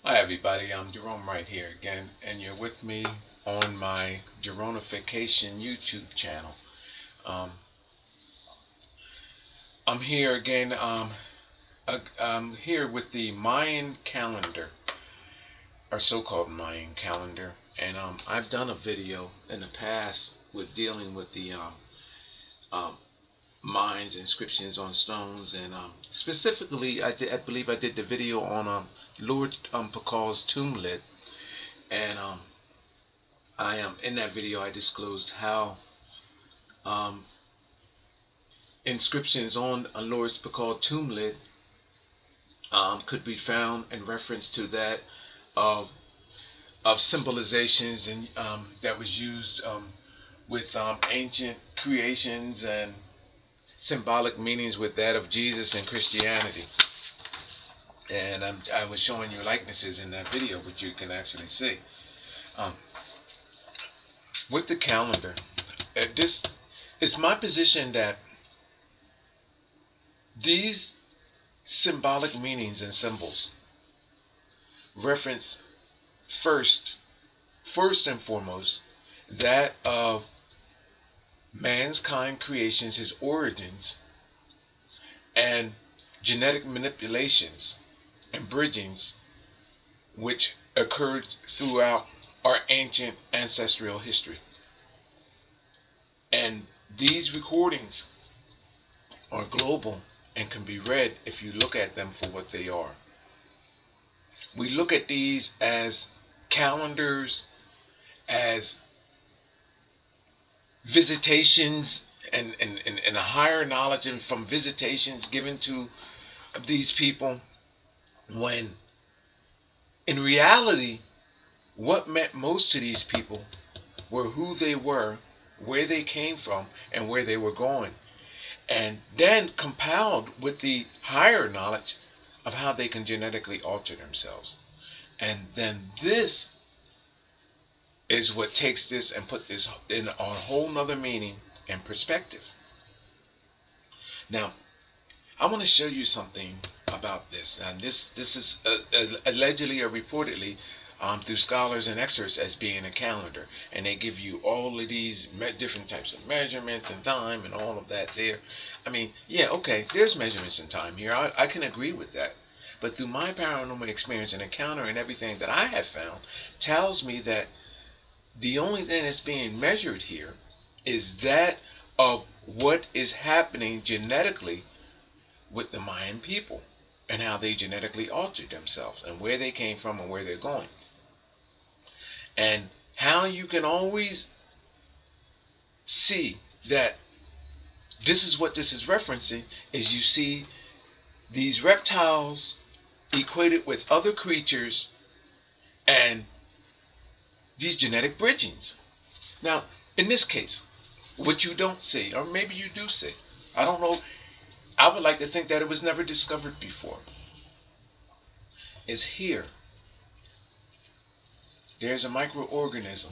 Hi everybody, I'm Jerome right here again, and you're with me on my Jeronification YouTube channel. Um, I'm here again. I'm here with the Mayan calendar, or so-called Mayan calendar, and I've done a video in the past with dealing with the um, Mayans inscriptions on stones, and specifically, I believe I did the video on Lord Pacal's tomb lid, and in that video I disclosed how um, inscriptions on a Lord Pacal tomb lid could be found in reference to that of symbolizations and that was used with ancient creations and symbolic meanings with that of Jesus and Christianity. And I was showing you likenesses in that video, which you can actually see. Um, with the calendar, this is my position that these symbolic meanings and symbols reference first and foremost that of mankind creations, his origins, and genetic manipulations and bridgings which occurred throughout our ancient ancestral history. And these recordings are global and can be read if you look at them for what they are. We look at these as calendars, as visitations and a higher knowledge and from visitations given to these people, when in reality what meant most to these people were who they were, where they came from, and where they were going, and then compiled with the higher knowledge of how they can genetically alter themselves. And then this is what takes this and put this in a whole nother meaning and perspective. Now, I want to show you something about this, and this is allegedly or reportedly through scholars and experts as being a calendar, and they give you all of these different types of measurements and time and all of that there. I mean, yeah, okay, there's measurements in time here. I can agree with that. But through my paranormal experience and encounter and everything that I have found tells me that the only thing that's being measured here is that of what is happening genetically with the Mayan people and how they genetically altered themselves and where they came from and where they're going. And how you can always see that this is what this is referencing is you see these reptiles equated with other creatures and these genetic bridgings. Now, in this case, what you don't see, or maybe you do see, I don't know, I would like to think that it was never discovered before, is here. There's a microorganism,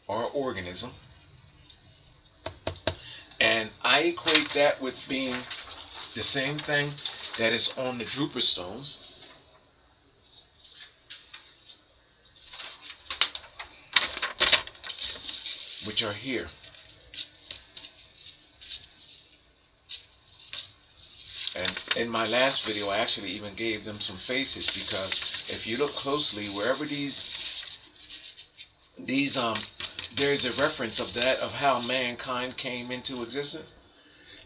or organism, and I equate that with being the same thing that is on the Dropa stones, which are here. And in my last video, I actually even gave them some faces, because if you look closely, wherever there's a reference of that of how mankind came into existence,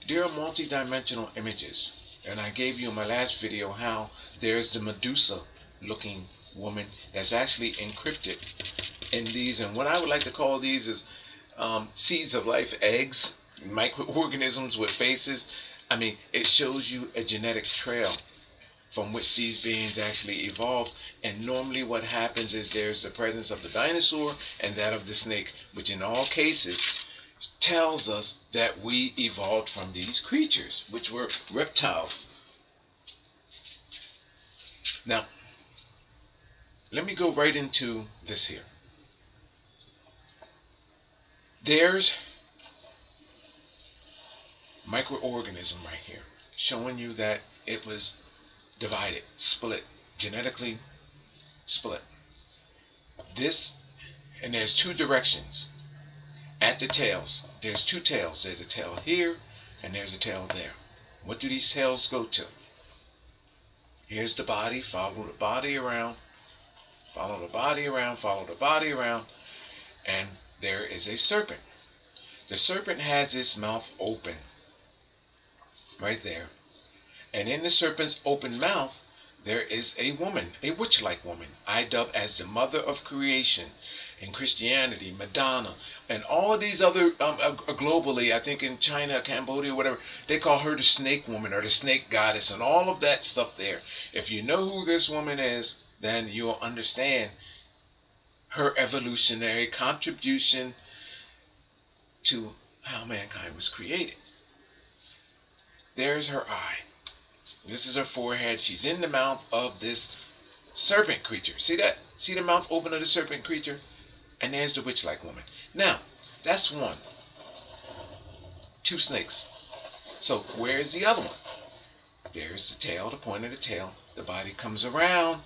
there are multi-dimensional images. And I gave you in my last video how there's the Medusa-looking woman that's actually encrypted in these, and what I would like to call these is seeds of life, eggs, microorganisms with faces. I mean, it shows you a genetic trail from which these beings actually evolved. And normally what happens is there's the presence of the dinosaur and that of the snake, which in all cases tells us that we evolved from these creatures, which were reptiles. Now, let me go right into this here. There's microorganism right here, showing you that it was divided, split genetically split. This, and there's two directions. At the tails, there's two tails. There's a tail here, and there's a tail there. What do these tails go to? Here's the body, follow the body around, follow the body around, follow the body around, and there is a serpent. The serpent has its mouth open, right there. And in the serpent's open mouth, there is a woman, a witch-like woman, I dub as the mother of creation. In Christianity, Madonna, and all of these other, globally, I think in China, Cambodia, whatever, they call her the snake woman or the snake goddess and all of that stuff there. If you know who this woman is, then you'll understand her evolutionary contribution to how mankind was created. There's her eye. This is her forehead. She's in the mouth of this serpent creature. See that? See the mouth open of the serpent creature? And there's the witch-like woman. Now, that's one. Two snakes. So, where's the other one? There's the tail, the point of the tail. The body comes around.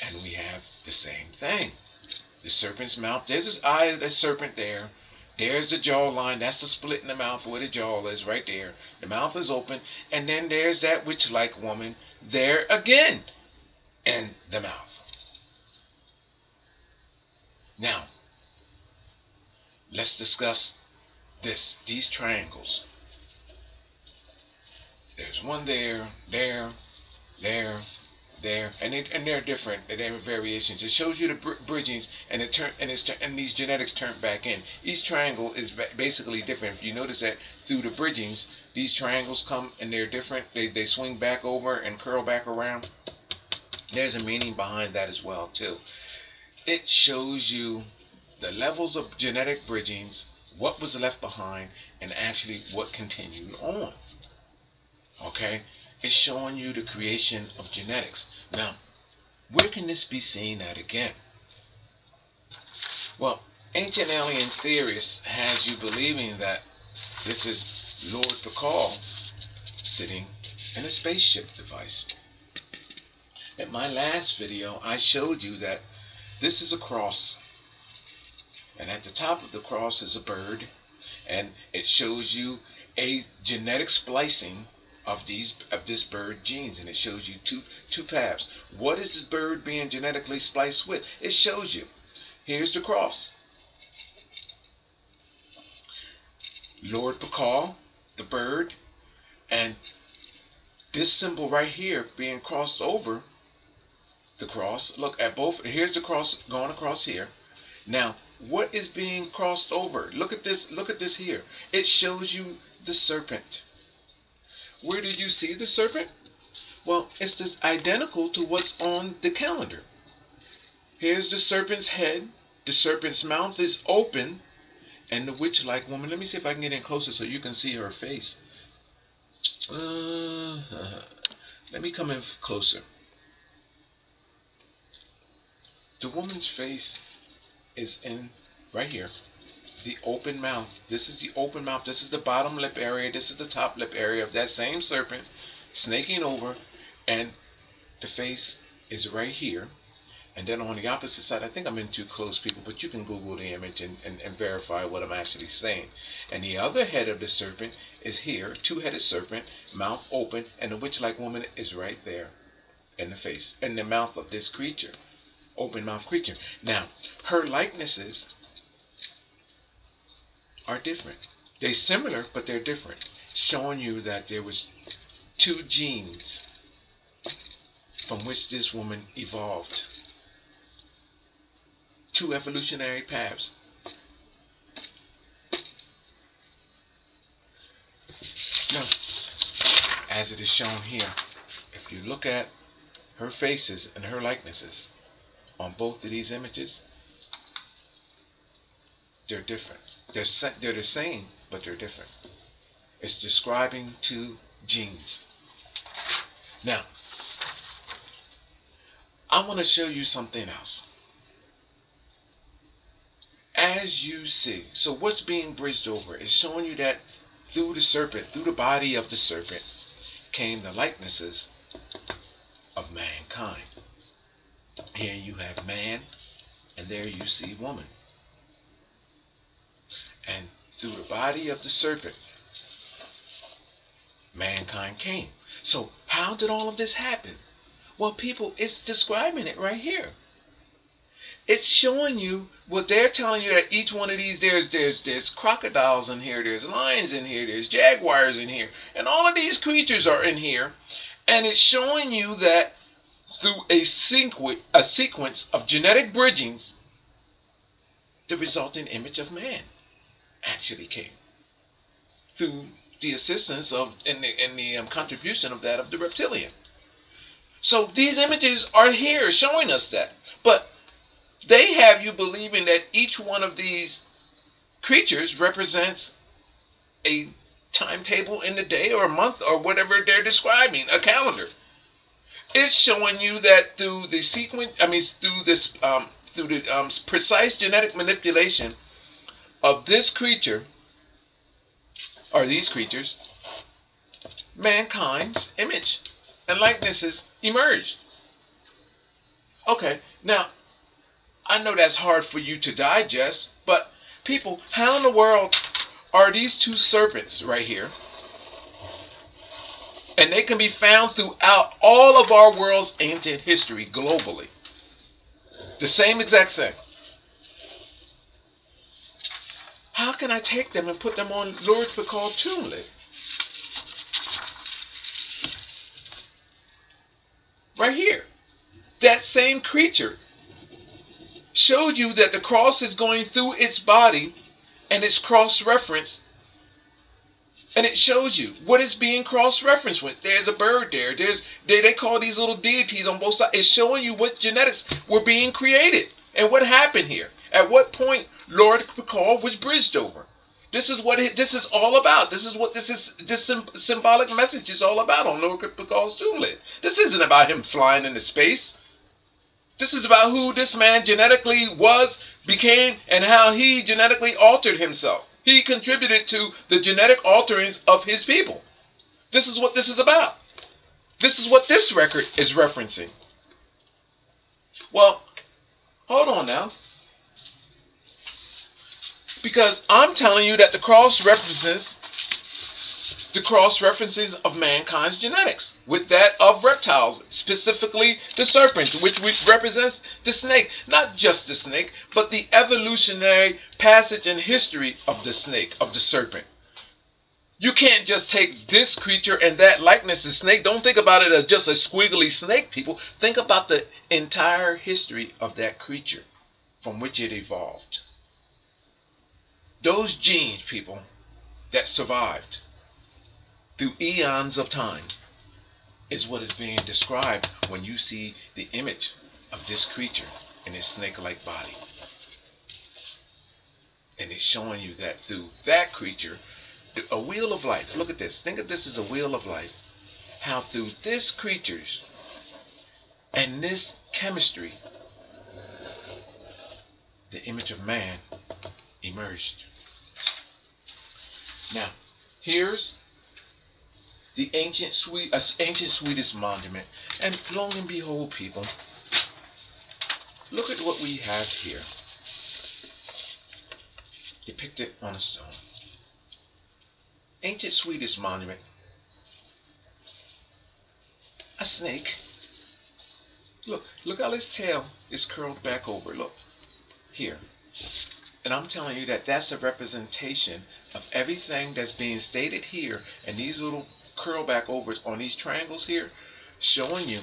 And we have the same thing. The serpent's mouth. There's this eye of the serpent there. There's the jawline. That's the split in the mouth where the jaw is, right there. The mouth is open. And then there's that witch-like woman there again in the mouth. Now, let's discuss these triangles. There's one there, there, and they're different. They're variations. It shows you the bridgings, and and these genetics turn back in. Each triangle is basically different. If you notice that through the bridgings, these triangles come and they're different. They swing back over and curl back around. There's a meaning behind that as well too. It shows you the levels of genetic bridgings, what was left behind, and actually what continued on. Okay? It's showing you the creation of genetics. Now, where can this be seen at again? Well, ancient alien theorists has you believing that this is Lord Pacal sitting in a spaceship device. In my last video, I showed you that this is a cross, and at the top of the cross is a bird, and it shows you a genetic splicing of this bird genes, and it shows you two paths. What is this bird being genetically spliced with? It shows you. Here's the cross. Lord Pacal, the bird, and this symbol right here being crossed over the cross. Look at both. Here's the cross going across here. Now, what is being crossed over? Look at this. Look at this here. It shows you the serpent. Where did you see the serpent? Well, it's this identical to what's on the calendar. Here's the serpent's head. The serpent's mouth is open, and the witch-like woman. Let me see if I can get in closer so you can see her face. Let me come in closer. The woman's face is in right here. The open mouth. This is the open mouth. This is the bottom lip area. This is the top lip area of that same serpent snaking over, and the face is right here. And then on the opposite side, I think I'm in too close, people, but you can Google the image and verify what I'm actually saying. And the other head of the serpent is here, two-headed serpent, mouth open, and the witch-like woman is right there in the face, in the mouth of this creature, open mouth creature. Now, her likenesses are different. They're similar, but they're different, showing you that there was two genes from which this woman evolved. Two evolutionary paths. Now, as it is shown here, if you look at her faces and her likenesses on both of these images, they're different. They're the same, but they're different. It's describing two genes. Now, I want to show you something else. As you see, so what's being bridged over is showing you that through the serpent, through the body of the serpent, came the likenesses of mankind. here you have man, and there you see woman. And through the body of the serpent, mankind came. So how did all of this happen? Well, people, it's describing it right here. It's showing you what they're telling you, that each one of these, there's crocodiles in here, there's lions in here, there's jaguars in here, and all of these creatures are in here. And it's showing you that through a sequence of genetic bridgings, the resulting image of man actually came through the assistance of and the contribution of that of the reptilian. So these images are here showing us that, but they have you believing that each one of these creatures represents a timetable in the day or a month or whatever they're describing, a calendar. It's showing you that through the sequence, through the precise genetic manipulation of this creature, or these creatures, mankind's image and likenesses emerged. Okay, now, I know that's hard for you to digest, but people, how in the world are these two serpents right here? And they can be found throughout all of our world's ancient history globally. The same exact thing. How can I take them and put them on Lord Pacal tomb lid? Right here. That same creature showed you that the cross is going through its body and it's cross-referenced. And it shows you what is being cross-referenced with. There's a bird there. They call these little deities on both sides. It's showing you what genetics were being created and what happened here. At what point Lord Pacal was bridged over. This is what this is all about. This is what this symbolic message is all about on Lord Pacal's tomb lid. This isn't about him flying into space. This is about who this man genetically was, became, and how he genetically altered himself. He contributed to the genetic alterings of his people. This is what this is about. This is what this record is referencing. Well, hold on now. Because I'm telling you that the cross represents the cross-references of mankind's genetics with that of reptiles, specifically the serpent, which represents the snake. Not just the snake, but the evolutionary passage and history of the snake, of the serpent. You can't just take this creature and that likeness of snake. Don't think about it as just a squiggly snake, people. Think about the entire history of that creature from which it evolved. Those genes, people, that survived through eons of time is what is being described when you see the image of this creature in its snake-like body. And it's showing you that through that creature, a wheel of life. Look at this. Think of this as a wheel of life. How through this creature's and this chemistry, the image of man emerged. Now, here's the ancient Swedish monument, and lo and behold, people, look at what we have here, depicted on a stone. Ancient Swedish monument, a snake. Look how his tail is curled back over. Look here. And I'm telling you that that's a representation of everything that's being stated here, and these little curl back overs on these triangles here, showing you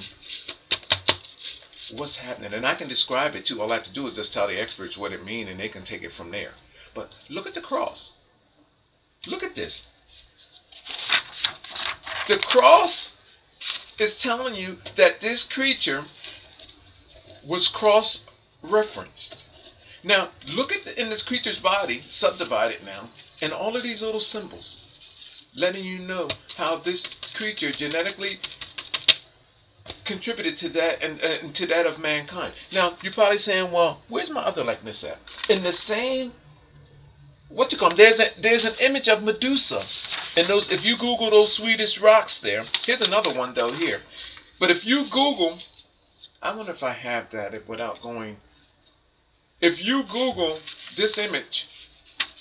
what's happening. And I can describe it too. All I have to do is just tell the experts what it means, and they can take it from there. But look at the cross. Look at this. The cross is telling you that this creature was cross-referenced. Now, look at in this creature's body, subdivided now, and all of these little symbols, letting you know how this creature genetically contributed to that and to that of mankind. Now, you're probably saying, well, where's my other likeness at? In the same, there's an image of Medusa. And those, if you Google those Swedish rocks there, here's another one though here. But if you Google I wonder if I have that without going. If you Google this image,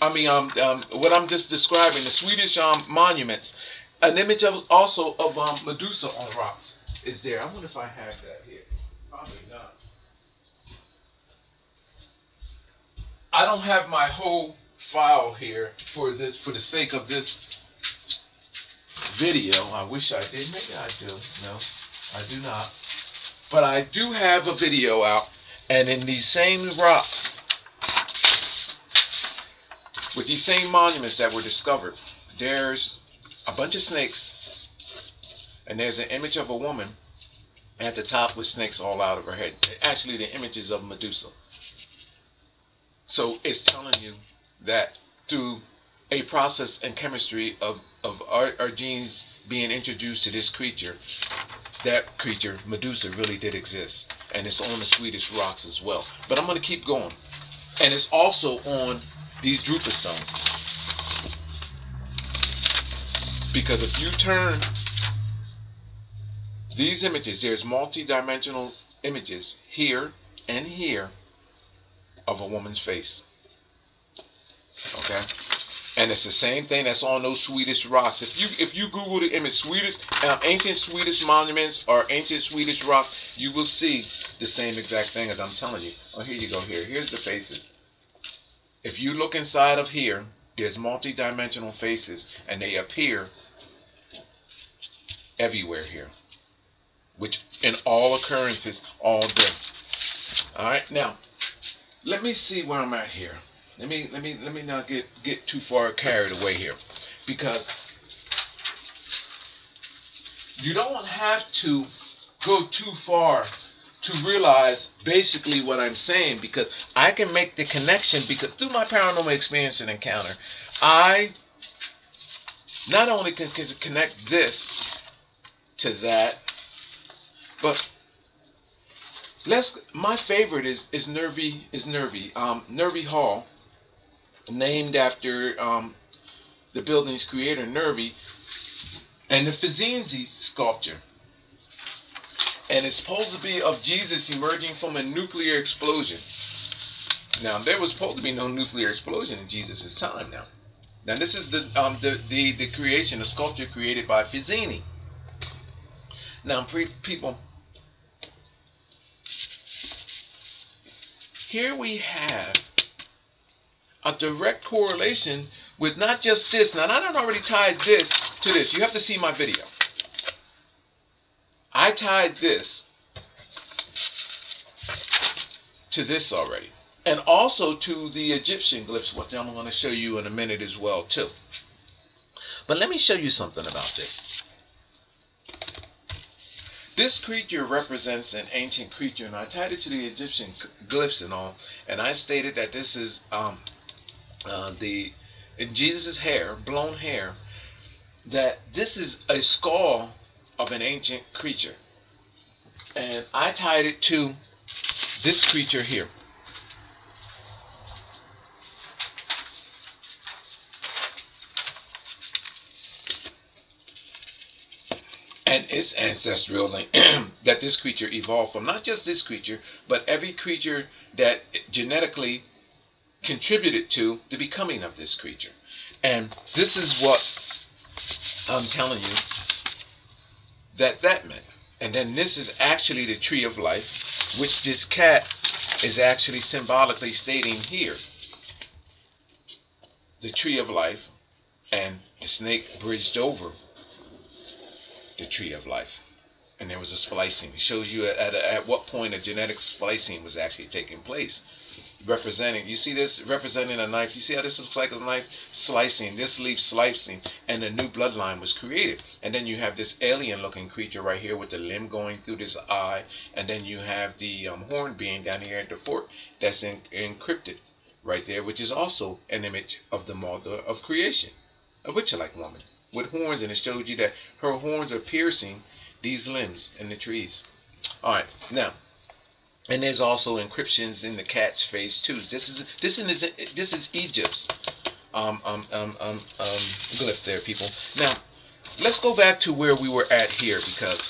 what I'm just describing, the Swedish monuments, an image of also of Medusa on rocks is there. I wonder if I have that here. Probably not. I don't have my whole file here for the sake of this video. I wish I did. Maybe I do. No, I do not. But I do have a video out, and in these same rocks, with these same monuments that were discovered, there's a bunch of snakes, and there's an image of a woman at the top with snakes all out of her head. Actually, the images of Medusa. So it's telling you that through a process and chemistry of our genes being introduced to this creature, that creature, Medusa, really did exist. And it's on the Swedish rocks as well. But I'm going to keep going. And it's also on these Dropa stones. Because if you turn these images, there's multi-dimensional images here and here of a woman's face. Okay? And it's the same thing that's on those Swedish rocks. If you Google the image Swedish ancient Swedish monuments or ancient Swedish rocks, you will see the same exact thing as I'm telling you. Oh, here you go. Here's the faces. If you look inside of here, there's multi-dimensional faces, and they appear everywhere here, which in all occurrences all day. All right, now let me see where I'm at here. Let me not get too far carried away here, because you don't have to go too far to realize basically what I'm saying, because I can make the connection, because through my paranormal experience and encounter, I not only can connect this to that, but my favorite is Nervi Nervi Hall, named after the building's creator, Nervi, and the Uffizi sculpture. And it's supposed to be of Jesus emerging from a nuclear explosion. Now, there was supposed to be no nuclear explosion in Jesus' time. Now this is the creation, the sculpture created by Uffizi. Now, people, here we have a direct correlation with not just this. Now, I done already tied this to this. You have to see my video. I tied this to this already. And also to the Egyptian glyphs, which I'm going to show you in a minute as well, too. But let me show you something about this. This creature represents an ancient creature, and I tied it to the Egyptian glyphs and all, and I stated that this is Jesus' hair, blown hair, that this is a skull of an ancient creature. And I tied it to this creature here. And its ancestral link that this creature evolved from. Not just this creature, but every creature that genetically contributed to the becoming of this creature. And this is what I'm telling you that meant. And then this is actually the tree of life, which this cat is actually symbolically stating here. The tree of life, and the snake bridged over the tree of life. And there was a splicing. It shows you at what point a genetic splicing was actually taking place. Representing, you see this representing a knife. You see how this looks like a knife slicing. This leaf slicing, and a new bloodline was created. And then you have this alien-looking creature right here with the limb going through this eye, and then you have the horn being down here at the fork that's encrypted right there, which is also an image of the mother of creation, a witch-like woman with horns, and it shows you that her horns are piercing these limbs in the trees. All right, now. And there's also encryptions in the cat's face too. This is Egypt's glyph there, people. Now, let's go back to where we were at here, because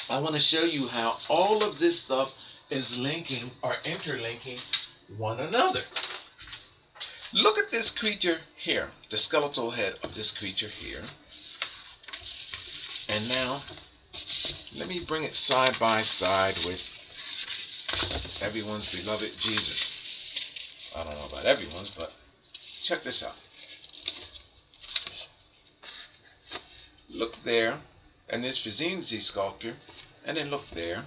I want to show you how all of this stuff is linking or interlinking one another. Look at this creature here, the skeletal head of this creature here. And now, let me bring it side by side with everyone's beloved Jesus. I don't know about everyone's, but check this out. Look there, and this Fizini sculpture, and then look there.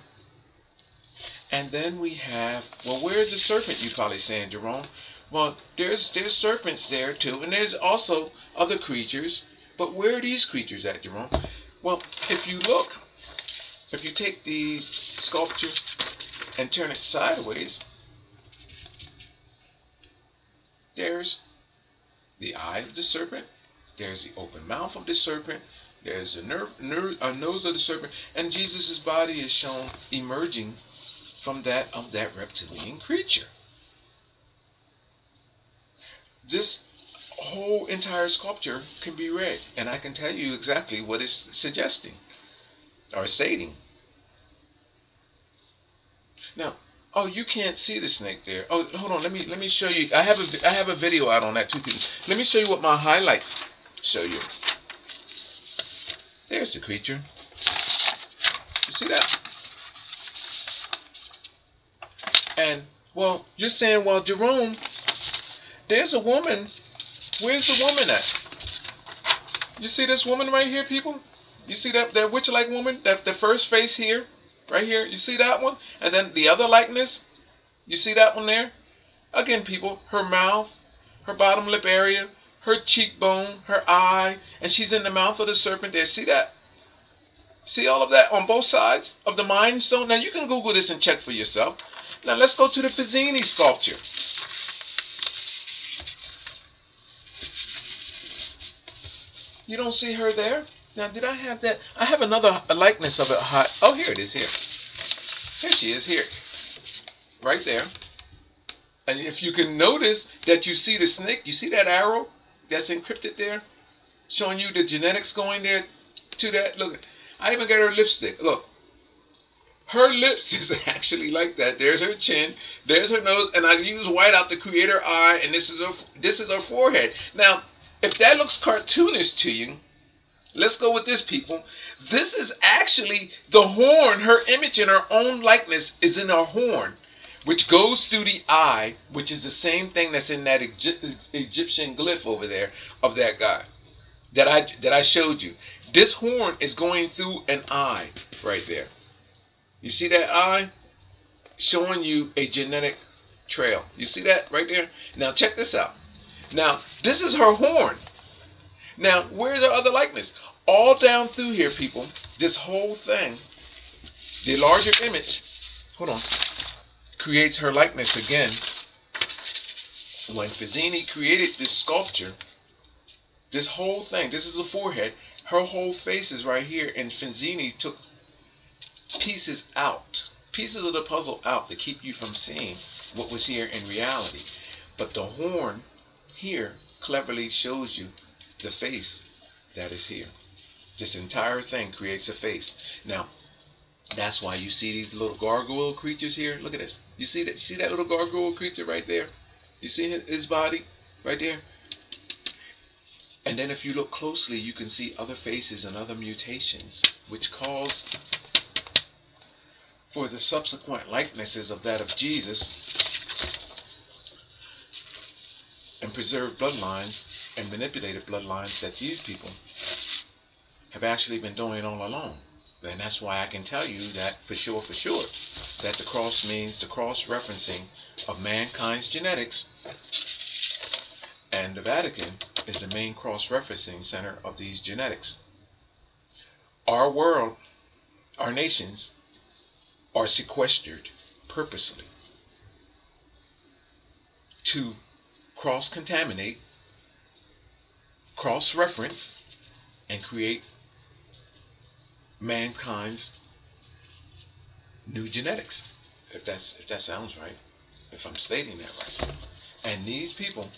And then we have, well, where's the serpent, you probably saying, Jerome? Well, there's serpents there too, and there's also other creatures. But where are these creatures at, Jerome? Well, if you look, if you take the sculpture and turn it sideways, there's the eye of the serpent, there's the open mouth of the serpent, there's the nose of the serpent, and Jesus' body is shown emerging from that of that reptilian creature. This whole entire sculpture can be read, and I can tell you exactly what it's suggesting or stating. Now, oh, you can't see the snake there. Oh, hold on. Let me show you. I have a video out on that too, people. Let me show you what my highlights show you. There's the creature. You see that? And well, you're saying, well, Jerome, there's a woman. Where's the woman at? You see this woman right here, people? You see that witch-like woman? That the first face here, right here. You see that one? And then the other likeness. You see that one there? Again, people, her mouth, her bottom lip area, her cheekbone, her eye, and she's in the mouth of the serpent there. See that? See all of that on both sides of the Mind Stone? Now, you can Google this and check for yourself. Now, let's go to the Fizini sculpture. You don't see her there? Now, did I have that? I have another likeness of it. Oh, here it is, here. Here she is, here. Right there. And if you can notice that you see the snake, you see that arrow that's encrypted there? Showing you the genetics going there to that. Look, I even got her lipstick. Look. Her lips is actually like that. There's her chin, there's her nose, and I use white out to create her eye, and this is her forehead. Now, if that looks cartoonish to you, let's go with this, people. This is actually the horn. Her image in her own likeness is in her horn, which goes through the eye, which is the same thing that's in that Egyptian glyph over there of that guy that I showed you. This horn is going through an eye right there. You see that eye? Showing you a genetic trail. You see that right there? Now check this out. Now, this is her horn. Now, where's her other likeness? All down through here, people, this whole thing, the larger image, hold on, creates her likeness again. When Fizini created this sculpture, this whole thing, this is a forehead, her whole face is right here, and Fizini took pieces of the puzzle out to keep you from seeing what was here in reality. But the horn here cleverly shows you the face that is here. This entire thing creates a face. Now, that's why you see these little gargoyle creatures here. Look at this. You see that? See that little gargoyle creature right there? You see his body right there? And then if you look closely, you can see other faces and other mutations, which cause for the subsequent likenesses of that of Jesus and preserved bloodlines and manipulated bloodlines that these people have actually been doing all along. And that's why I can tell you that for sure, that the cross means the cross-referencing of mankind's genetics, and the Vatican is the main cross-referencing center of these genetics. Our world, our nations, are sequestered purposely to cross-contaminate, cross-reference, and create mankind's new genetics. If that sounds right, if I'm stating that right. And these people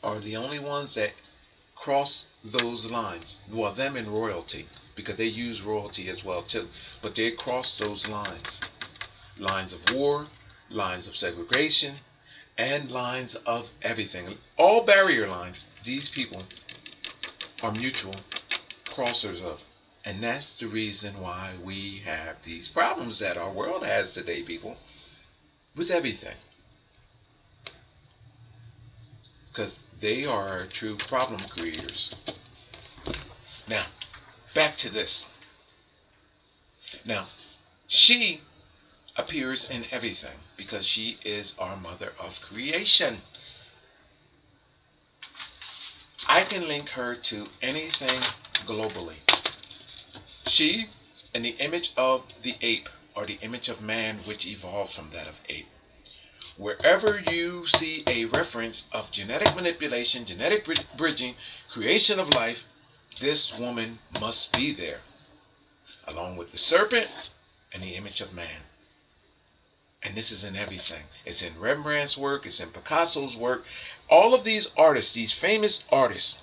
are the only ones that cross those lines. Well, them in royalty. because they use royalty as well too. But they cross those lines. Lines of war, lines of segregation, and lines of everything. All barrier lines, these people are mutual crossers of. And that's the reason why we have these problems that our world has today, people, with everything. Because they are true problem creators. Now, back to this. Now, she appears in everything because she is our mother of creation. I can link her to anything globally. She, in the image of the ape, or the image of man which evolved from that of ape. Wherever you see a reference of genetic manipulation, genetic bridging, creation of life, this woman must be there, along with the serpent and the image of man. And this is in everything. It's in Rembrandt's work, it's in Picasso's work. All of these artists, these famous artists,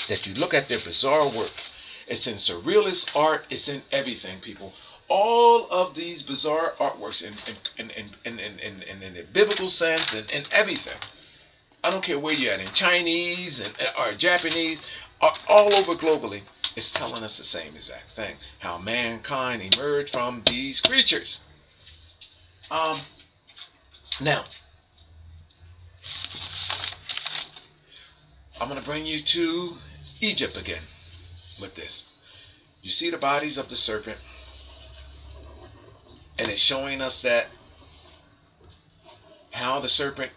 that you look at their bizarre work, it's in surrealist art, it's in everything, people. All of these bizarre artworks in the biblical sense and in everything. I don't care where you're at, in Chinese or Japanese, all over globally, it's telling us the same exact thing. How mankind emerged from these creatures. Now, I'm going to bring you to Egypt again with this. You see the bodies of the serpent, and it's showing us that how the serpent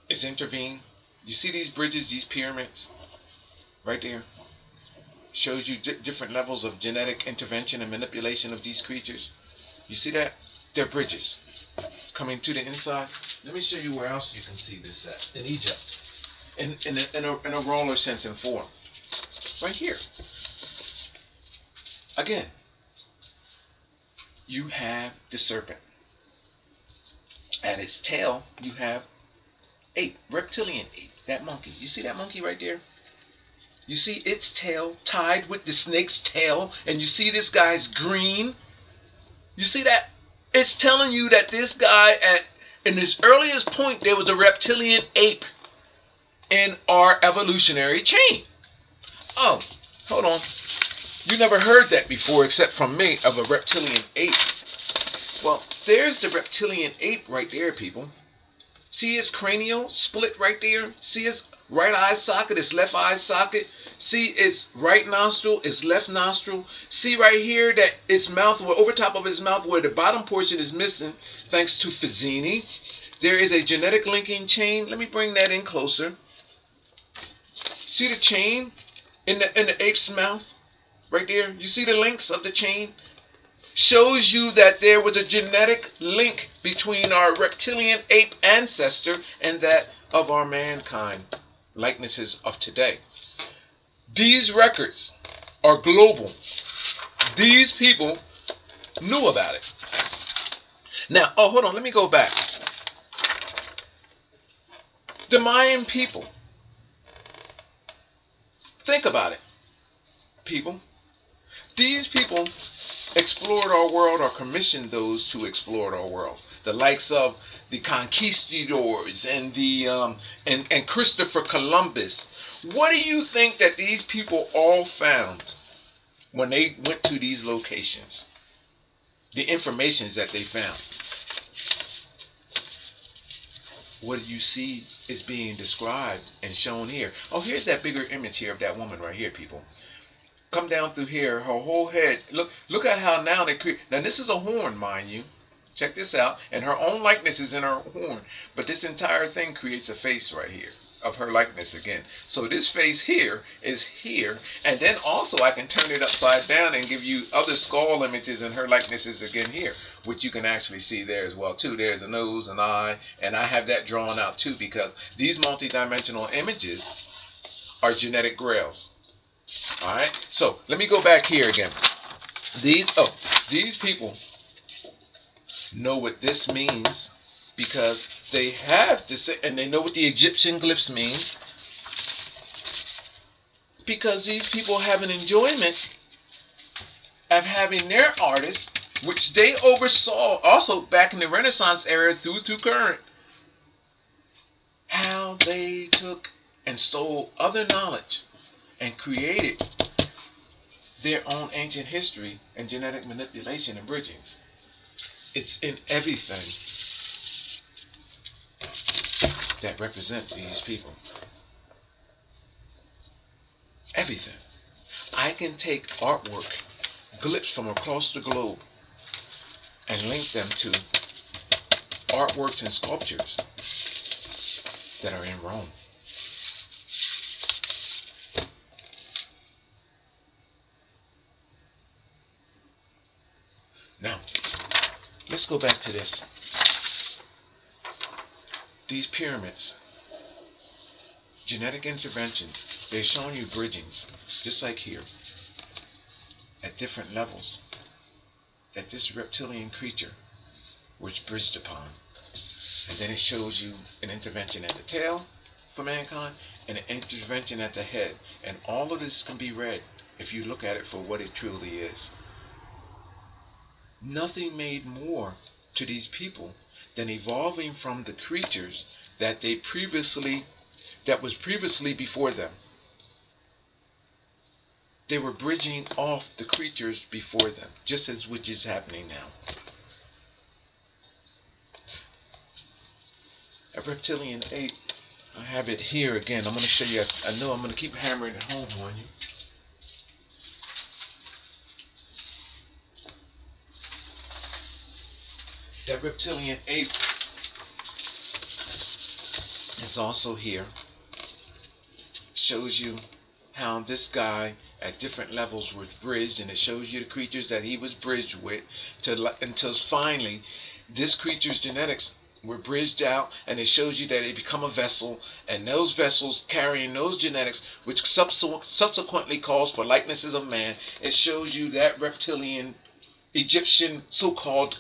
is intervened. You see these bridges, these pyramids, right there. Shows you different levels of genetic intervention and manipulation of these creatures. You see that? They're bridges coming to the inside. Let me show you where else you can see this at. In Egypt. In a roller sense and form. Right here. Again. You have the serpent. At its tail, you have ape. Reptilian ape. That monkey. You see that monkey right there? You see its tail tied with the snake's tail. And you see this guy's green. You see that? It's telling you that this guy, in his earliest point, there was a reptilian ape in our evolutionary chain. Oh, hold on. You never heard that before except from me, of a reptilian ape. Well, there's the reptilian ape right there, people. See his cranial split right there? See his right eye socket, his left eye socket? See his right nostril, his left nostril? See right here that his mouth, over top of his mouth, where the bottom portion is missing, thanks to Fazzini. There is a genetic linking chain. Let me bring that in closer. See the chain in the ape's mouth? Right there. You see the links of the chain? Shows you that there was a genetic link between our reptilian ape ancestor and that of our mankind likenesses of today. These records are global. These people knew about it. Now, oh, hold on, let me go back. The Mayan people. Think about it, people. These people explored our world, or commissioned those to explore our world. The likes of the conquistadors and and Christopher Columbus. What do you think that these people all found when they went to these locations? The information that they found. What do you see is being described and shown here? Oh, here's that bigger image here of that woman right here, people. Come down through here, her whole head. Look at how now they create. Now this is a horn, mind you. Check this out. And her own likeness is in her horn. But this entire thing creates a face right here of her likeness again. So this face here is here. And then also I can turn it upside down and give you other skull images and her likenesses again here, which you can actually see there as well too. There's a nose, an eye, and I have that drawn out too, because these multidimensional images are genetic grails. Alright, so let me go back here again. These people know what this means because they have this, and they know what the Egyptian glyphs mean, because these people have an enjoyment of having their artists, which they oversaw also back in the Renaissance era through to current, how they took and stole other knowledge and created their own ancient history and genetic manipulation and bridgings. It's in everything that represent these people. Everything. I can take artwork, glyphs from across the globe, and link them to artworks and sculptures that are in Rome. Now, let's go back to this. These pyramids, genetic interventions, they're showing you bridgings, just like here, at different levels, that this reptilian creature was bridged upon. And then it shows you an intervention at the tail for mankind and an intervention at the head. And all of this can be read if you look at it for what it truly is. Nothing made more to these people than evolving from the creatures that was previously before them. They were bridging off the creatures before them, just as which is happening now. A reptilian ape, I have it here again. I'm going to show you. I know I'm going to keep hammering it home on you. That reptilian ape is also here. Shows you how this guy at different levels was bridged, and it shows you the creatures that he was bridged with until finally this creature's genetics were bridged out, and it shows you that they become a vessel, and those vessels carrying those genetics, which subsequently calls for likenesses of man. It shows you that reptilian Egyptian so-called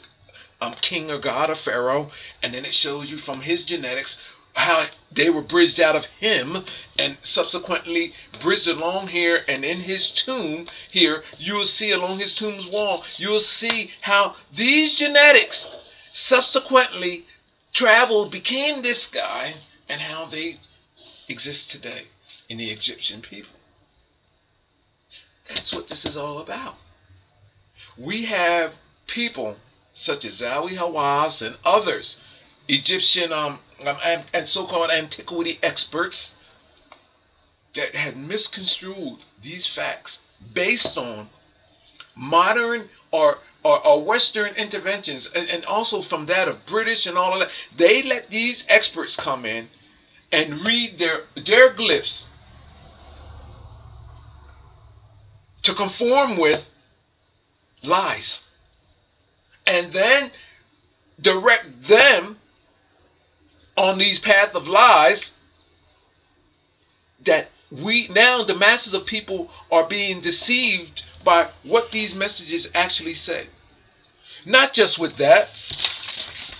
king or god or pharaoh, and then it shows you from his genetics how they were bridged out of him and subsequently bridged along here, and in his tomb here, you will see along his tomb's wall, you will see how these genetics subsequently traveled, became this guy, and how they exist today in the Egyptian people. That's what this is all about. We have people such as Zawi Hawass and others, Egyptian and so-called antiquity experts, that had misconstrued these facts based on modern or Western interventions, and also from that of British and all of that. They let these experts come in and read their glyphs to conform with lies, and then direct them on these paths of lies, that we now, the masses of people, are being deceived by what these messages actually say. Not just with that,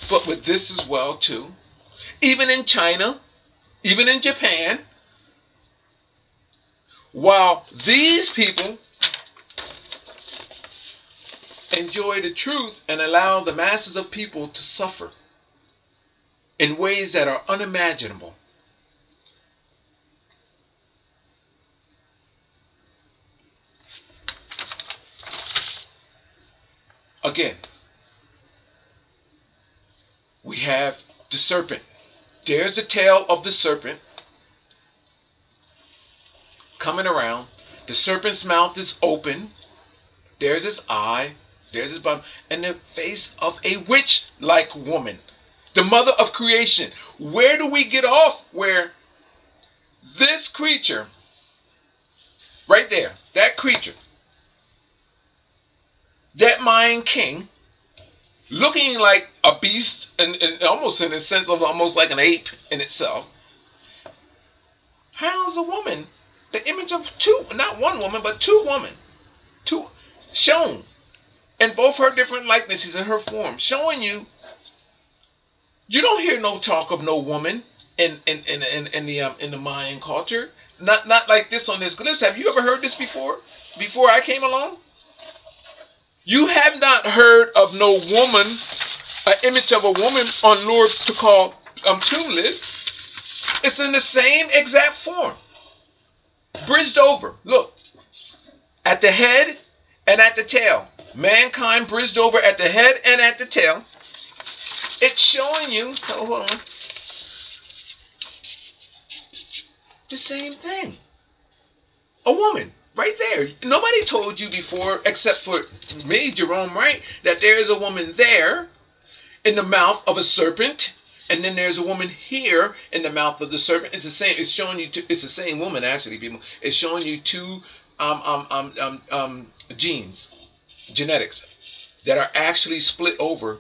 but with this as well too. Even in China, even in Japan, while these people enjoy the truth and allow the masses of people to suffer in ways that are unimaginable. Again, we have the serpent. There's the tail of the serpent coming around. The serpent's mouth is open. There's his eye. There's his bottom. And the face of a witch-like woman, the mother of creation. Where do we get off? Where this creature, right there, that creature, that Mayan king, looking like a beast, and almost in a sense of almost like an ape in itself. How is a woman, the image of two, not one woman, but two women, two shown in both her different likenesses and her form, showing you. You don't hear no talk of no woman in the Mayan culture. Not like this on this glyphs. Have you ever heard this before? Before I came along? You have not heard of no woman, an image of a woman on Lord's to call tomb lid. It's in the same exact form. Bridged over. Look. At the head and at the tail. Mankind bridged over at the head and at the tail. It's showing you, oh, hold on, the same thing. A woman, right there. Nobody told you before, except for me, Jerome, right, that there is a woman there in the mouth of a serpent, and then there's a woman here in the mouth of the serpent. It's the same. It's showing you. It's the same woman, actually, people. It's showing you two genes, genetics, that are actually split over,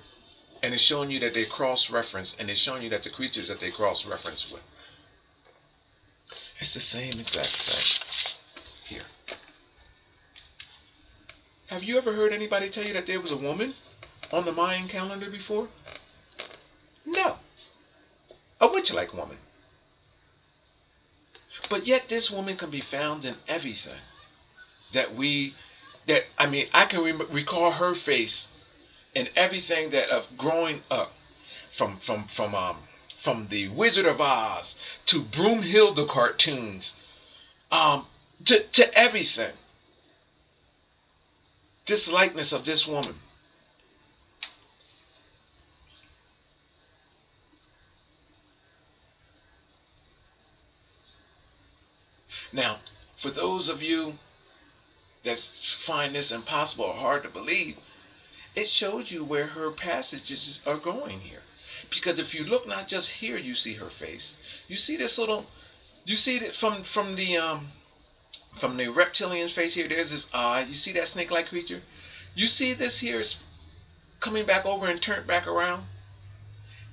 and it's showing you that they cross-reference, and it's showing you that the creatures that they cross-reference with. It's the same exact thing here. Have you ever heard anybody tell you that there was a woman on the Mayan calendar before? No. A witch-like woman. But yet this woman can be found in everything I can recall her face in everything that of growing up, from the Wizard of Oz to Broomhilda cartoons, to everything. This likeness of this woman. Now, for those of you that find this impossible or hard to believe, it shows you where her passages are going here. Because if you look not just here, you see her face. You see this little, you see that from the reptilian's face here. There's this eye. You see that snake-like creature. You see this here is coming back over and turned back around.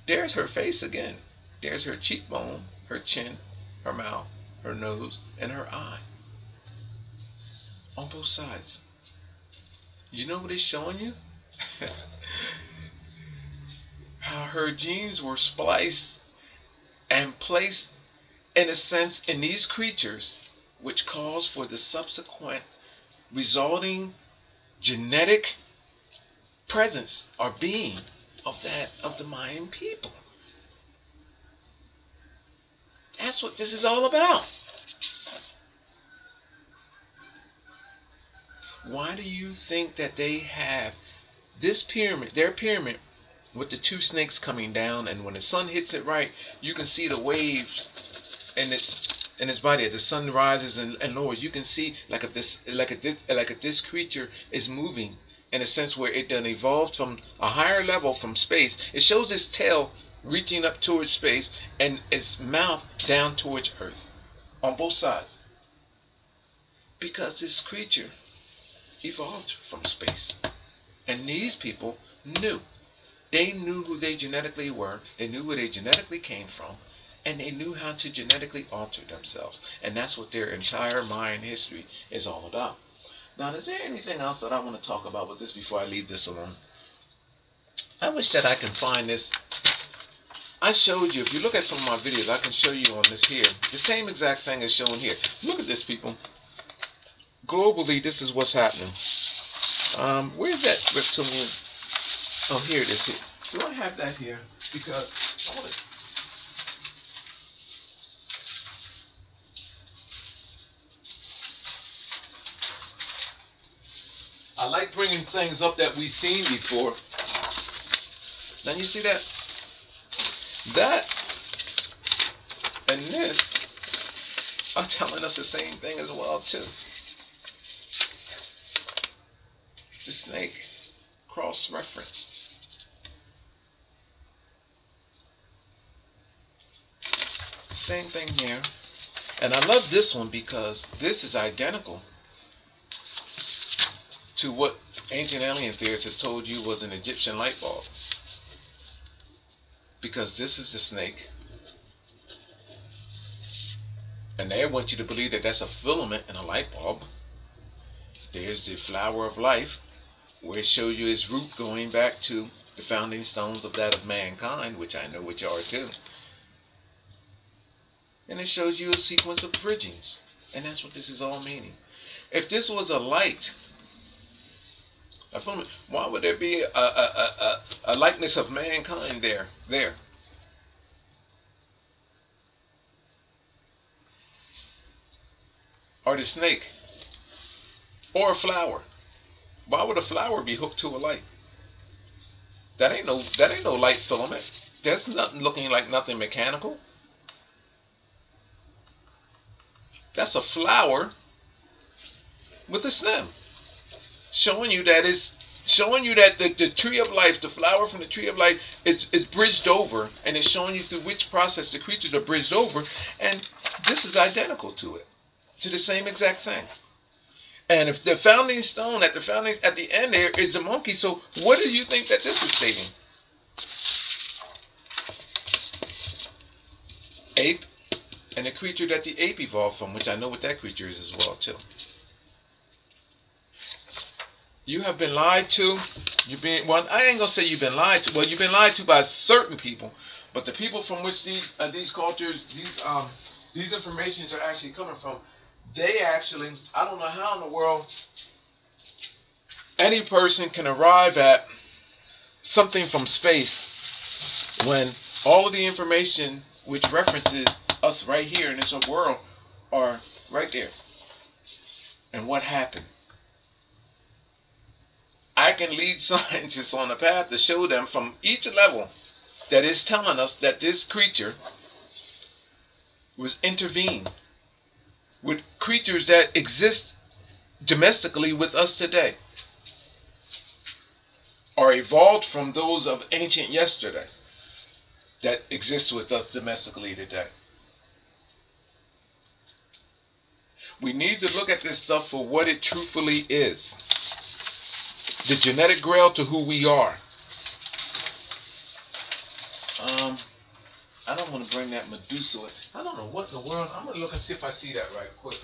There's her face again. There's her cheekbone, her chin, her mouth, her nose, and her eye. On both sides. You know what it's showing you? How her genes were spliced and placed, in a sense, in these creatures, which calls for the subsequent resulting genetic presence or being of the Mayan people. That's what this is all about. Why do you think that they have this pyramid, their pyramid, with the two snakes coming down, and when the sun hits it right, you can see the waves in its body as the sun rises and lowers. You can see like if this creature is moving in a sense where it done evolved from a higher level from space. It shows its tail reaching up towards space and its mouth down towards Earth on both sides, because this creature evolved from space. And these people knew. They knew who they genetically were. They knew where they genetically came from. And they knew how to genetically alter themselves. And that's what their entire Mayan history is all about. Now, is there anything else that I want to talk about with this before I leave this alone? I wish that I can find this. I showed you, if you look at some of my videos, I can show you on this here. The same exact thing is shown here. Look at this, people. Globally, this is what's happening. Where's that reptilian? Oh, here it is. Here. Do I have that here? Because I want to. I like bringing things up that we've seen before. Now you see that? That and this are telling us the same thing as well too. The snake cross-reference. Same thing here. And I love this one because this is identical to what ancient alien theorists has told you was an Egyptian light bulb. Because this is the snake. And they want you to believe that that's a filament in a light bulb. There's the flower of life, where it shows you its root going back to the founding stones of that of mankind, which I know which are too. And it shows you a sequence of bridgings. And that's what this is all meaning. If this was a light, A filament. Why would there be a likeness of mankind there? Or the snake? Or a flower? Why would a flower be hooked to a light? That ain't no light filament. That's nothing looking like nothing mechanical. That's a flower with a stem, showing you that the tree of life, the flower from the tree of life, is bridged over, and it's showing you through which process the creatures are bridged over, and this is identical to it, to the same exact thing. And if the founding stone at the end there is the monkey, so what do you think that this is stating? Ape, and the creature that the ape evolved from, which I know what that creature is as well too. You have been lied to. Well, I ain't gonna say you've been lied to. Well, you've been lied to by certain people, but the people from which these cultures, these informations are actually coming from, they actually, I don't know how in the world any person can arrive at something from space when all of the information which references us right here in this world are right there. And what happened? I can lead scientists on the path to show them from each level that is telling us that this creature was intervened with creatures that exist domestically with us today, or evolved from those of ancient yesterday that exist with us domestically today. We need to look at this stuff for what it truthfully is. The genetic grail to who we are. I don't want to bring that Medusa. I don't know what in the world. I'm going to look and see if I see that right quick.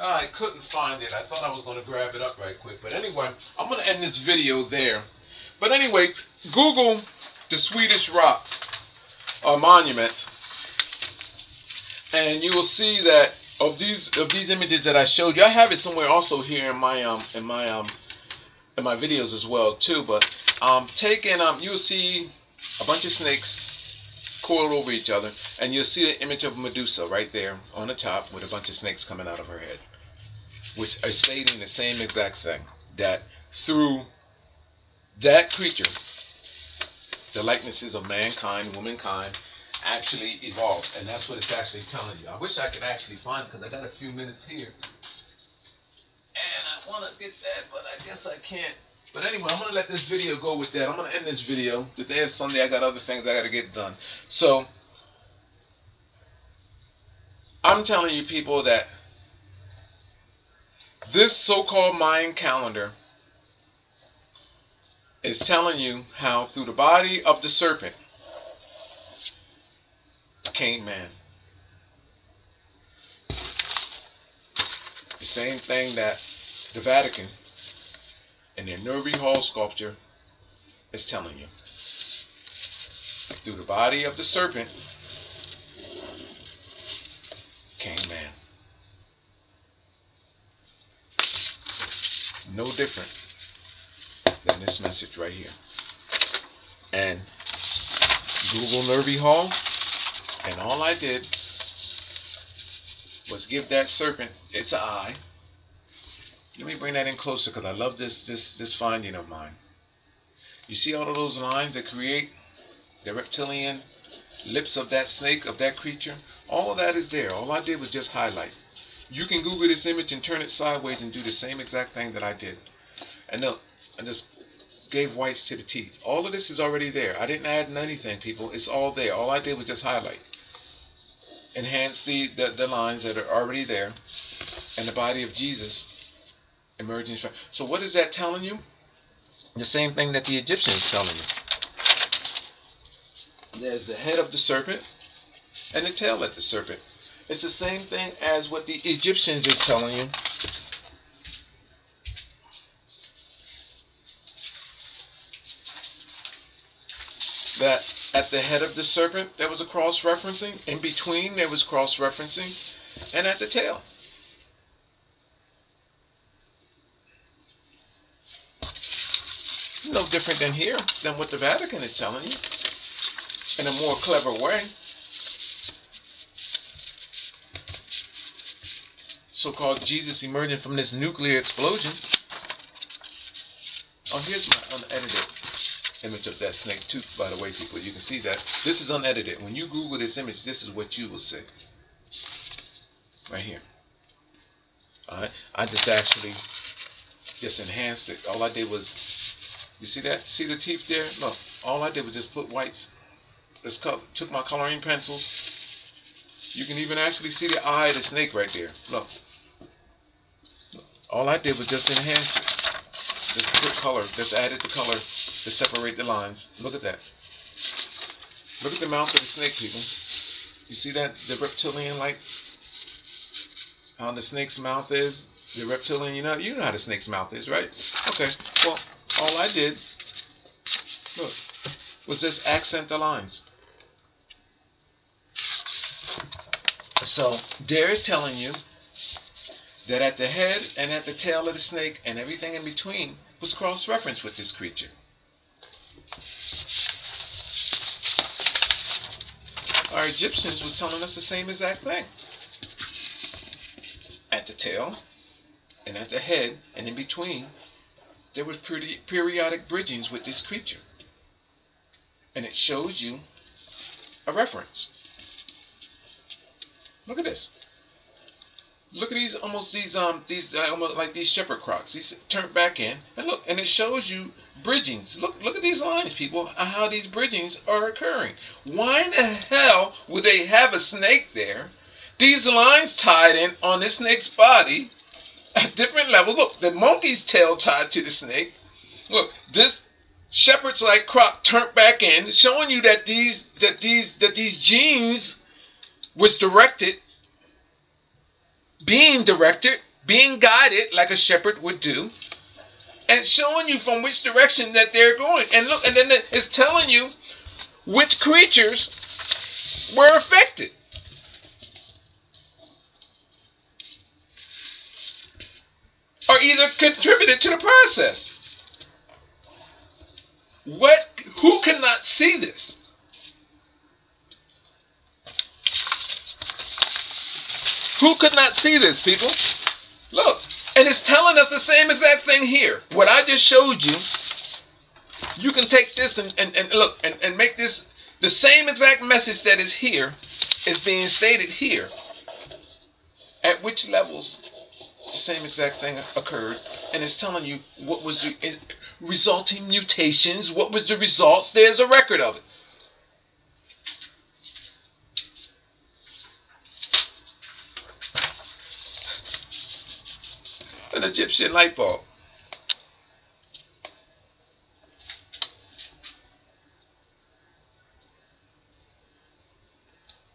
I couldn't find it. I thought I was going to grab it up right quick. But anyway, I'm going to end this video there. But anyway, Google the Swedish rocks or monuments, and you will see that of these images that I showed you. I have it somewhere also here in my videos as well too. But you'll see a bunch of snakes coiled over each other, and you'll see an image of Medusa right there on the top with a bunch of snakes coming out of her head, which are stating the same exact thing, that through that creature, the likenesses of mankind, womankind, actually evolved. And that's what it's actually telling you. I wish I could actually find it, because I got a few minutes here, and I want to get that, but I guess I can't. But anyway, I'm going to let this video go with that. I'm going to end this video. Today is Sunday. I got other things I got to get done. So, I'm telling you people that this so-called Mayan calendar is telling you how through the body of the serpent came man. The same thing that the Vatican in their Nervi Hall sculpture is telling you. Through the body of the serpent came man. No different than this message right here. And Google Nervi Hall, and all I did was give that serpent its eye. Let me bring that in closer, because I love this finding of mine. You see all of those lines that create the reptilian lips of that snake, of that creature? All of that is there. All I did was just highlight. You can Google this image and turn it sideways and do the same exact thing that I did. And look, and just gave whites to the teeth. All of this is already there. I didn't add anything, people. It's all there. All I did was just highlight. Enhance the lines that are already there. And the body of Jesus emerging from. So what is that telling you? The same thing that the Egyptians telling you. There's the head of the serpent and the tail of the serpent. It's the same thing as what the Egyptians is telling you. That at the head of the serpent there was a cross-referencing. In between there was cross-referencing. And at the tail. No different than here, than what the Vatican is telling you. In a more clever way. So-called Jesus emerging from this nuclear explosion. Oh, here's my unedited image of that snake tooth, by the way, people. You can see that. This is unedited. When you Google this image, this is what you will see. Right here. Alright? I just actually just enhanced it. All I did was, you see that? See the teeth there? Look, all I did was just put whites. Took my coloring pencils. You can even actually see the eye of the snake right there. Look. All I did was just enhance it. Just put color. Just added the color to separate the lines. Look at that. Look at the mouth of the snake, people. You see that? The reptilian-like, how the snake's mouth is? The reptilian, you know how the snake's mouth is, right? Okay. Well, all I did, look, was just accent the lines. So they're telling you that at the head and at the tail of the snake and everything in between was cross-referenced with this creature. Our Egyptians was telling us the same exact thing. At the tail and at the head and in between, there was periodic bridgings with this creature. And it shows you a reference. Look at this. Look at these almost like these shepherd crocs. These turned back in, and look, and it shows you bridgings. Look at these lines, people. How these bridgings are occurring. Why in the hell would they have a snake there? These lines tied in on this snake's body at different levels. Look, the monkey's tail tied to the snake. Look, this shepherd's like croc turned back in, showing you that these genes was directed, being guided like a shepherd would do, and showing you from which direction that they're going. And look, and then it's telling you which creatures were affected. Or either contributed to the process. Who cannot see this? Who could not see this, people? Look, and it's telling us the same exact thing here. What I just showed you, you can take this and look and make this the same exact message that is here is being stated here. At which levels the same exact thing occurred, and it's telling you what was the resulting mutations, what was the results. There's a record of it. An Egyptian light bulb.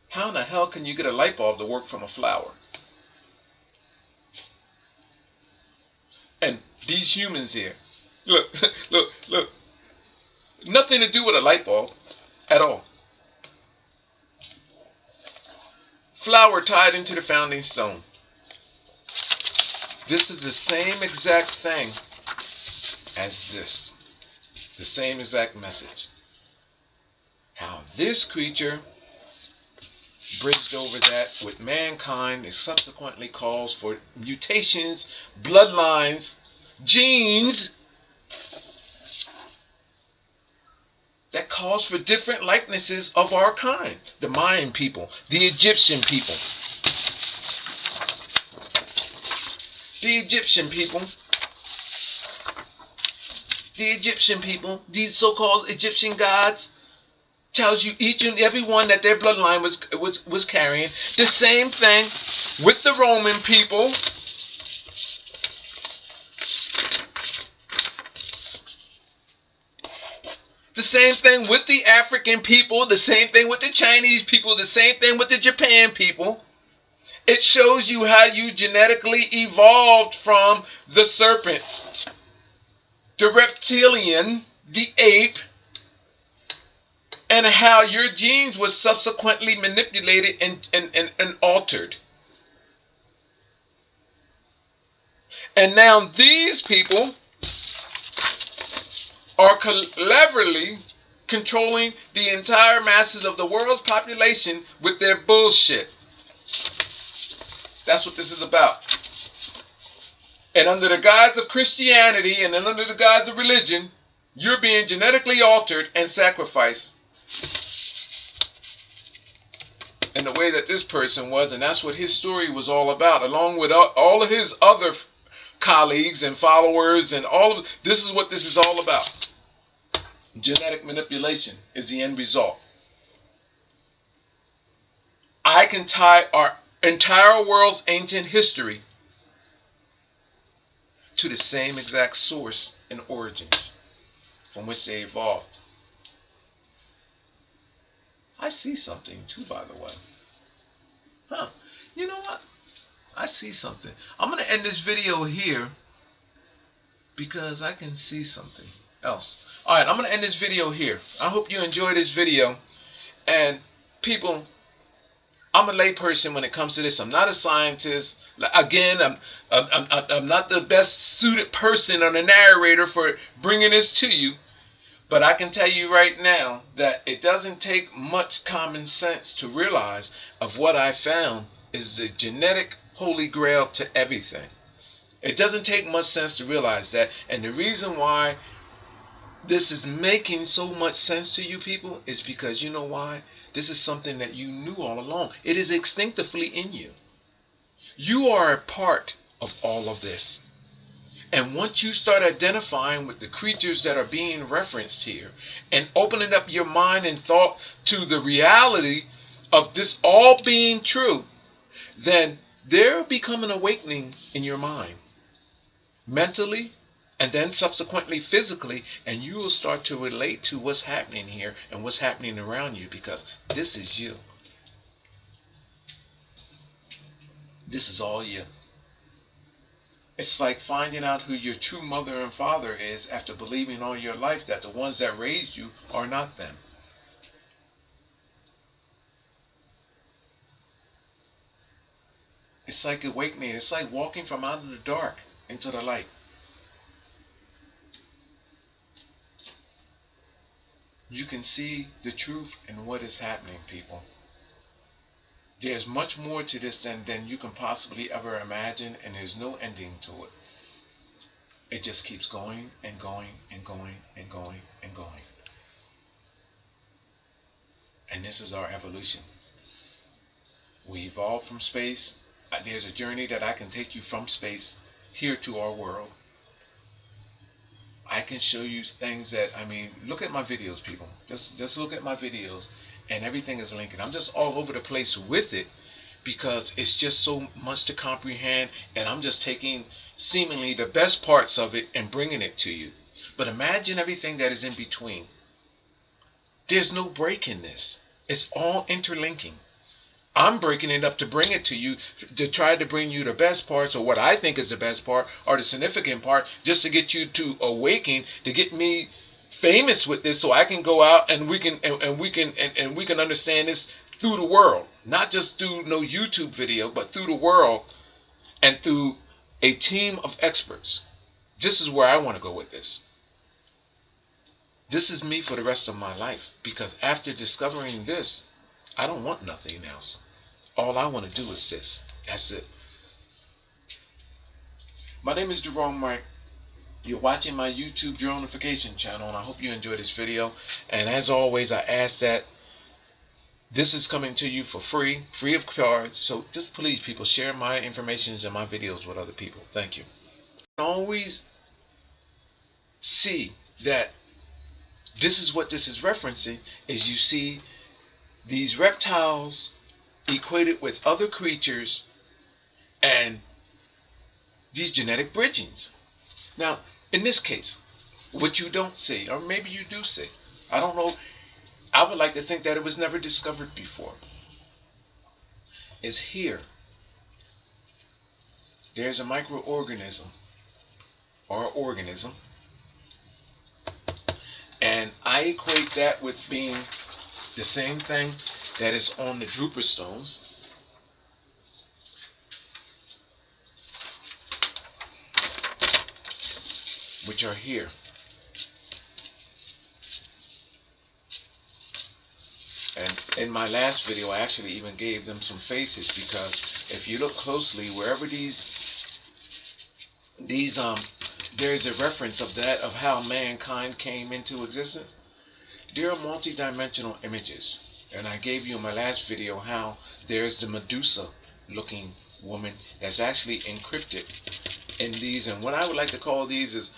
How in the hell can you get a light bulb to work from a flower? And these humans here, look, look, nothing to do with a light bulb at all. Flower tied into the founding stone. This is the same exact thing as this. The same exact message. How this creature bridged over that with mankind, it subsequently calls for mutations, bloodlines, genes that calls for different likenesses of our kind. The Mayan people, the Egyptian people. The Egyptian people the Egyptian people, these so-called Egyptian gods, tells you each and every one that their bloodline was carrying. The same thing with the Roman people. The same thing with the African people, the same thing with the Chinese people, the same thing with the Japan people. It shows you how you genetically evolved from the serpent, the reptilian, the ape, and how your genes were subsequently manipulated and altered. And now these people are cleverly controlling the entire masses of the world's population with their bullshit. That's what this is about. And under the guise of Christianity and then under the guise of religion, you're being genetically altered and sacrificed in the way that this person was. And that's what his story was all about, along with all of his other colleagues and followers and all of this is what this is all about. Genetic manipulation is the end result. I can tie our entire world's ancient history to the same exact source and origins from which they evolved. I see something too, by the way. You know what? I see something. I'm going to end this video here because I can see something else. Alright, I'm going to end this video here. I hope you enjoyed this video. And people, I'm a layperson when it comes to this. I'm not a scientist. Again, I'm not the best suited person or the narrator for bringing this to you. But I can tell you right now that it doesn't take much common sense to realize of what I found is the genetic holy grail to everything. It doesn't take much sense to realize that. And the reason why this is making so much sense to you people is because you know why? This is something that you knew all along. It is instinctively in you. You are a part of all of this. And once you start identifying with the creatures that are being referenced here and opening up your mind and thought to the reality of this all being true, then there will become an awakening in your mind, mentally, and then subsequently physically, and you will start to relate to what's happening here and what's happening around you, because this is you. This is all you. It's like finding out who your true mother and father is after believing all your life that the ones that raised you are not them. It's like awakening. It's like walking from out of the dark into the light. You can see the truth in what is happening, people. There's much more to this than you can possibly ever imagine, and there's no ending to it. It just keeps going and going and going and going and going. And this is our evolution. We evolved from space. There's a journey that I can take you from space here to our world. I can show you things that, look at my videos, people. Just look at my videos, and everything is linked. I'm just all over the place with it because it's just so much to comprehend, and I'm just taking seemingly the best parts of it and bringing it to you. But imagine everything that is in between. There's no break in this. It's all interlinking. I'm breaking it up to bring it to you, to try to bring you the best parts, or what I think is the best part, or the significant part, just to get you to awaken, to get me famous with this, so I can go out and we can understand this through the world, not just through no YouTube video, but through the world and through a team of experts. This is where I want to go with this. This is me for the rest of my life, because after discovering this, I don't want nothing else. All I want to do is this. That's it. My name is Jerome Mike. You're watching my YouTube Dronification channel, and I hope you enjoy this video. And as always, I ask that this is coming to you for free of charge. So just please, people, share my information and my videos with other people. Thank you. Always see that this is what this is referencing, is you see these reptiles equated with other creatures and these genetic bridgings. Now, in this case, what you don't see, or maybe you do see, I don't know, I would like to think that it was never discovered before, is here. There's a microorganism or organism, and I equate that with being the same thing that is on the Dropa stones, which are here. And in my last video, I actually even gave them some faces, because if you look closely, wherever there's a reference of that, of how mankind came into existence, there are multi-dimensional images. And I gave you in my last video how there's the Medusa looking woman that's actually encrypted in these, and what I would like to call these is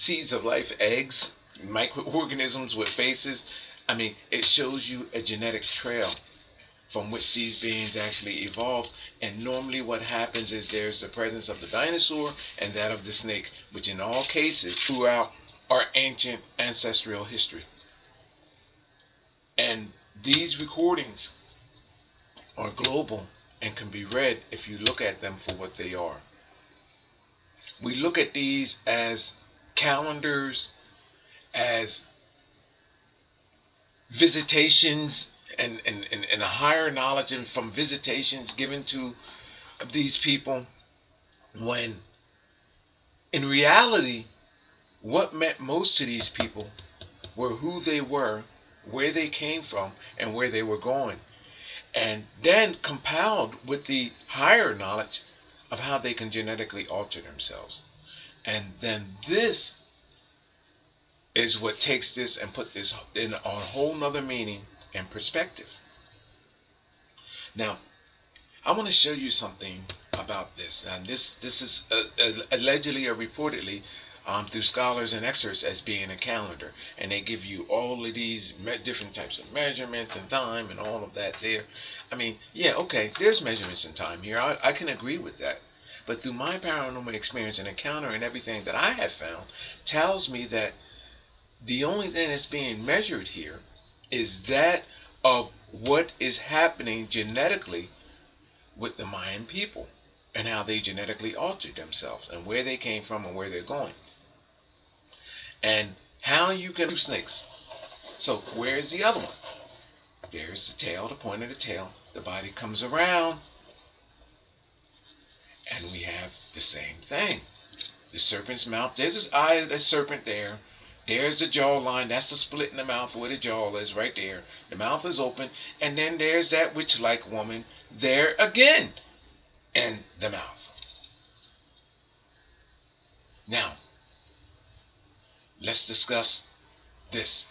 seeds of life, eggs, microorganisms with faces. I mean, it shows you a genetic trail from which these beings actually evolved. And normally what happens is there's the presence of the dinosaur and that of the snake, which in all cases throughout our ancient ancestral history. And these recordings are global and can be read if you look at them for what they are. We look at these as calendars, as visitations, and a higher knowledge, and from visitations given to these people, when in reality what meant most to these people were who they were, where they came from, and where they were going, and then compiled with the higher knowledge of how they can genetically alter themselves. And then this is what takes this and put this in a whole nother meaning and perspective. Now, I want to show you something about this, and this is allegedly or reportedly through scholars and experts as being a calendar, and they give you all of these different types of measurements and time and all of that there. I mean, yeah, okay, there's measurements in time here. I can agree with that. But through my paranormal experience and encounter and everything that I have found tells me that the only thing that's being measured here is that of what is happening genetically with the Mayan people, and how they genetically altered themselves, and where they came from and where they're going, and how you can do snakes. So where's the other one? There's the tail, the point of the tail. The body comes around, and we have the same thing. The serpent's mouth. There's this eye of the serpent there. There's the jawline. That's the split in the mouth where the jaw is, right there. The mouth is open. And then there's that witch-like woman there again in the mouth. Now, let's discuss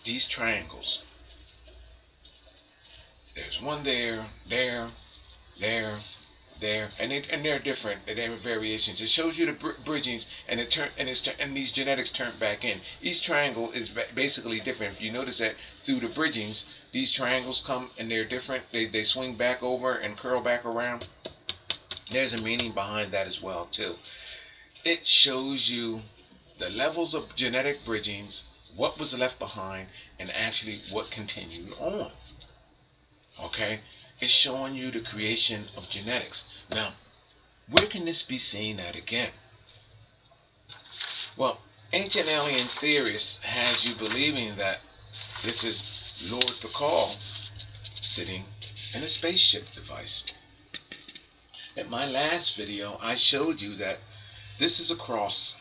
these triangles. There's one there, there, and they're different. They're variations. It shows you the bridgings, and and these genetics turn back in. Each triangle is basically different. If you notice that through the bridgings, these triangles come and they're different. They swing back over and curl back around. There's a meaning behind that as well too. It shows you the levels of genetic bridgings, what was left behind, and actually what continued on. Okay? It's showing you the creation of genetics. Now, where can this be seen at again? Well, ancient alien theorists has you believing that this is Lord Pacal sitting in a spaceship device. In my last video, I showed you that this is a cross,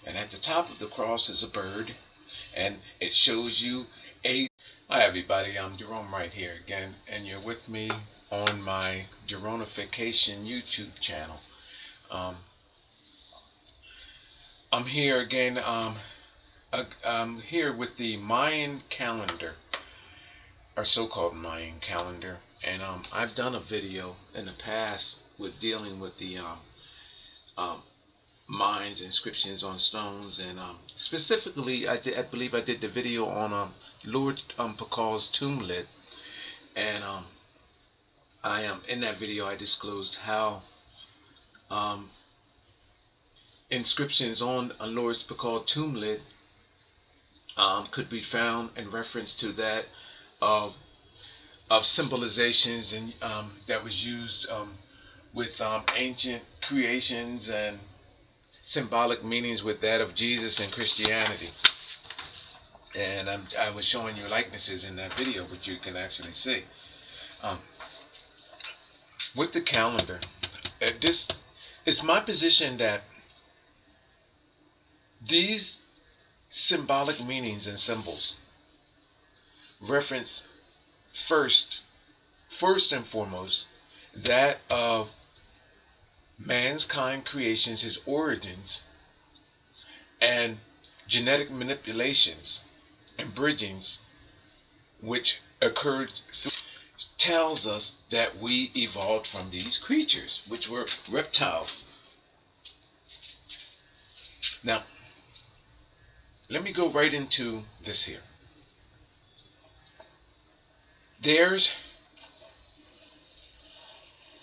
and at the top of the cross is a bird, and it shows you a... Hi everybody, I'm Jerome right here again, and you're with me on my Jeronification YouTube channel. I'm here again, I'm here with the Mayan calendar, or so-called Mayan calendar, and I've done a video in the past with dealing with the minds, inscriptions on stones, and specifically, I believe I did the video on Lord Pacal's tomb lid, and I in that video I disclosed how inscriptions on a Lord Pacal tomb lid could be found in reference to that of symbolizations and that was used with ancient creations and symbolic meanings with that of Jesus and Christianity. And I was showing you likenesses in that video, which you can actually see. With the calendar, this is my position that these symbolic meanings and symbols reference first and foremost that of mankind creations, his origins, and genetic manipulations and bridgings which occurred through, tells us that we evolved from these creatures, which were reptiles. Now, let me go right into this here. There's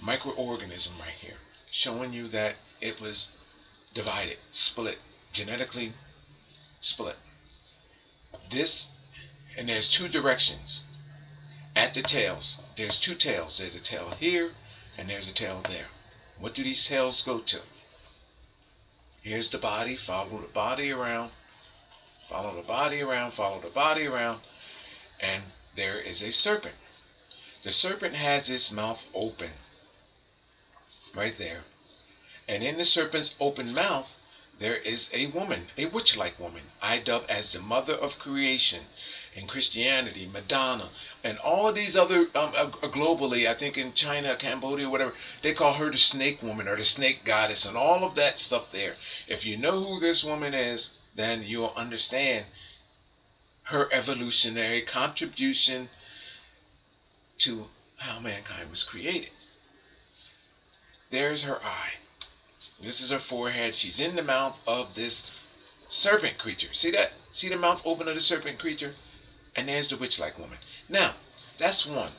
microorganism right here, showing you that it was divided, split, genetically split. This, and there's two directions. At the tails, there's two tails. There's a tail here, and there's a tail there. What do these tails go to? Here's the body, follow the body around, follow the body around, follow the body around, and there is a serpent. The serpent has its mouth open, right there. And in the serpent's open mouth, there is a woman, a witch-like woman, I dub as the mother of creation in Christianity, Madonna, and all of these other, globally, I think in China, Cambodia, whatever, they call her the snake woman or the snake goddess and all of that stuff there. If you know who this woman is, then you'll understand her evolutionary contribution to how mankind was created. There's her eye. This is her forehead. She's in the mouth of this serpent creature. See that? See the mouth open of the serpent creature? And there's the witch-like woman. Now, that's one.